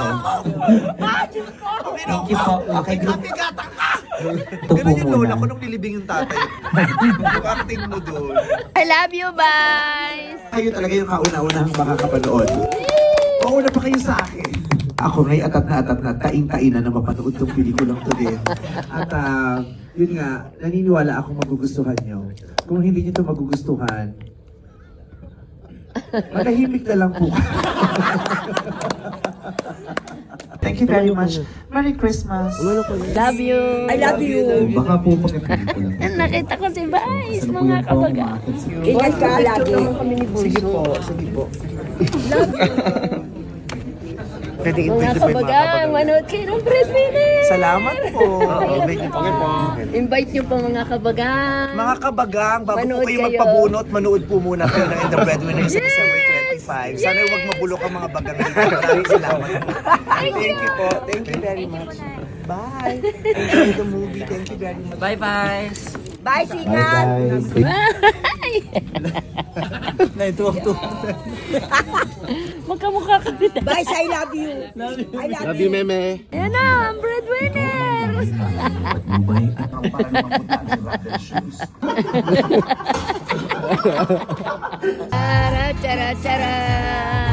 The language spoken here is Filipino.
ko. Thank you po. Okay, good. Kapigatan ka! Ito po Ganun yung lola muna. ko nung nilibing yung tatay. Yung acting mo doon. I love you, guys! Kayo talaga yung kauna-unahang makakapanood. Mauna pa kayo sa akin. Ako nga'y atat na taing-tain na mapanood tong pelikulang to din. At yun nga, naniniwala akong magugustuhan nyo. Kung hindi nyo to magugustuhan, manahimik na lang po. Thank you very much. Merry Christmas. Love you! I love you. Baka po pagkapelikula. Nakita ko si Vice, mga kabaga. Ingat ka lagi. Sige po, sige po. Pwede Mga kabaga, manood kayo ng Breadwinner! Salamat po. Okay po. Invite nyo po mga kabaga. Mga kabagang, bago Manood po kayo kayo. magpabunot, manood po muna kayo ng In the Breadwinner sa December 25. Sana huwag mabulok ang mga bagang dito. Maraming salamat po. Thank you po. Thank you very much. Bye. Enjoy the movie. Thank you very much. Bye, Bye Sikat. guys. Magkamukha kami na. Bye, I love you. I love you. Meme. Yan na, ang breadwinner! Chara, chara, chara.